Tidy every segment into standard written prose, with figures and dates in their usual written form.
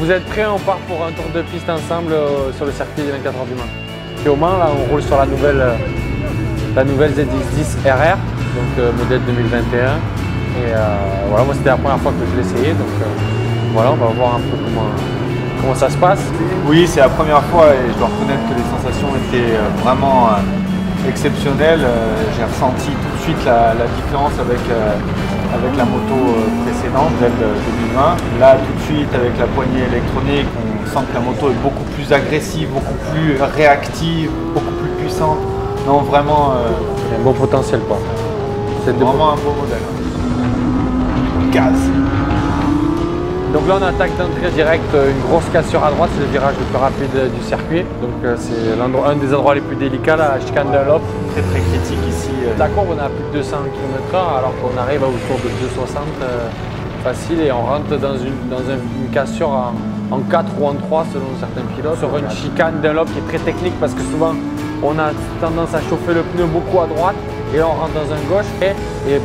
vous êtes prêts, on part pour un tour de piste ensemble sur le circuit des 24 heures du Mans. Et au Mans, là, on roule sur la nouvelle ZX10 RR, donc modèle 2021. Et voilà, moi c'était la première fois que je l'essayais, donc voilà, on va voir un peu comment ça se passe. Oui, c'est la première fois et je dois reconnaître que les sensations étaient vraiment exceptionnelles. J'ai ressenti tout de suite la différence avec la moto précédente, celle de 2020. Là, tout de suite, avec la poignée électronique, on sent que la moto est beaucoup plus agressive, beaucoup plus réactive, beaucoup plus puissante. Non, vraiment... Il y a un beau potentiel, quoi. C'est vraiment un beau modèle. Gaz. Donc là, on attaque d'entrée direct une grosse cassure à droite, c'est le virage le plus rapide du circuit. Donc c'est un des endroits les plus délicats, la chicane Dunlop. Très très critique ici. La courbe, on a plus de 200 km/h alors qu'on arrive autour de 260 facile et on rentre dans une cassure en 4 ou en 3 selon certains pilotes. Sur une chicane Dunlop qui est très technique parce que souvent on a tendance à chauffer le pneu beaucoup à droite et là on rentre dans un gauche et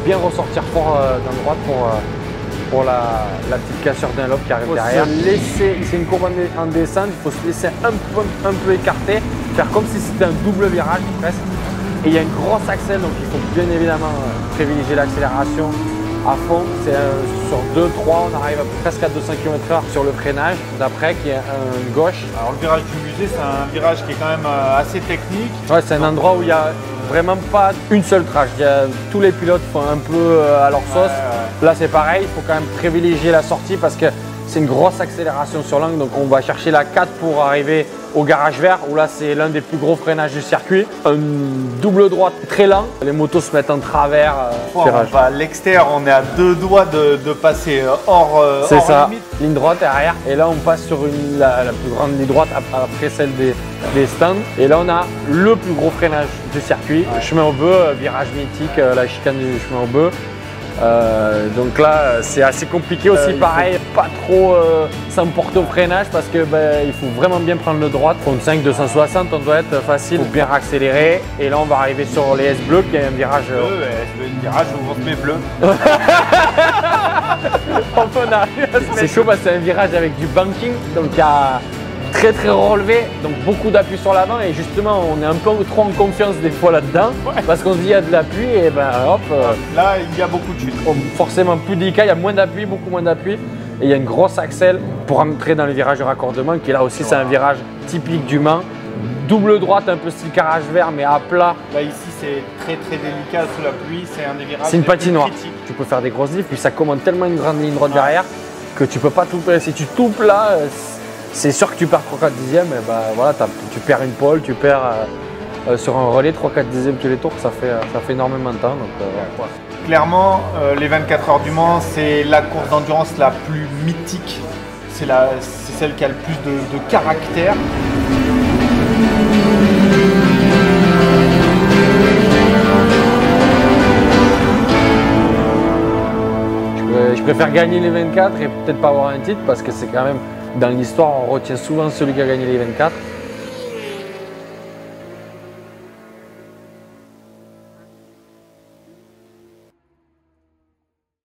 bien ressortir fort dans droite pour la petite cassure Dunlop qui arrive derrière. C'est une courbe en descente, il faut se laisser un peu écarter, faire comme si c'était un double virage presque. Et il y a une grosse axelle, donc il faut bien évidemment privilégier l'accélération à fond. C'est sur 2-3, on arrive presque à 200 km/h sur le freinage d'après qui est un gauche. Alors le virage du musée, c'est un virage qui est quand même assez technique. Ouais, c'est un endroit où il n'y a vraiment pas une seule trace. Tous les pilotes font un peu à leur sauce. Là c'est pareil, il faut quand même privilégier la sortie parce que c'est une grosse accélération sur l'angle. Donc on va chercher la 4 pour arriver au garage vert où là c'est l'un des plus gros freinages du circuit. Un double droite très lent, les motos se mettent en travers. On va à l'extérieur, on est à 2 doigts de passer hors c'est ça, limite. Ligne droite derrière. Et là on passe sur la plus grande ligne droite après celle des stands. Et là on a le plus gros freinage du circuit. Chemin au bœuf, virage mythique, la chicane du chemin au bœuf. Donc là c'est assez compliqué aussi, pareil, pas trop s'emporter au freinage parce que il faut vraiment bien prendre le droite. 35 260 on doit être facile pour bien accélérer et là on va arriver sur les S bleus qui est un virage un virage où on se met bleu. C'est chaud parce que c'est un virage avec du banking, donc il y a très relevé, donc beaucoup d'appui sur l'avant et justement on est un peu trop en confiance des fois là-dedans parce qu'on se dit il y a de l'appui et hop. Là il y a beaucoup de chutes. Forcément plus délicat, il y a moins d'appui, beaucoup moins d'appui et il y a une grosse axelle pour entrer dans le virage de raccordement qui là aussi c'est un virage typique du Mans. Double droite un peu style garage vert mais à plat. Là ici c'est très délicat sous la pluie, c'est un des virages. C'est une patinoire. Tu peux faire des grosses diffs puis ça commande tellement une grande ligne droite derrière que tu peux pas tout. Si tu toupes là, c'est sûr que tu perds 3-4 dixièmes, et voilà, tu perds une pole, tu perds sur un relais 3-4 dixièmes tous les tours, ça fait énormément de temps. Donc, clairement, les 24 heures du Mans, c'est la course d'endurance la plus mythique, c'est celle qui a le plus de caractère. Je préfère gagner les 24 et peut-être pas avoir un titre parce que c'est quand même, dans l'histoire, on retient souvent celui qui a gagné les 24.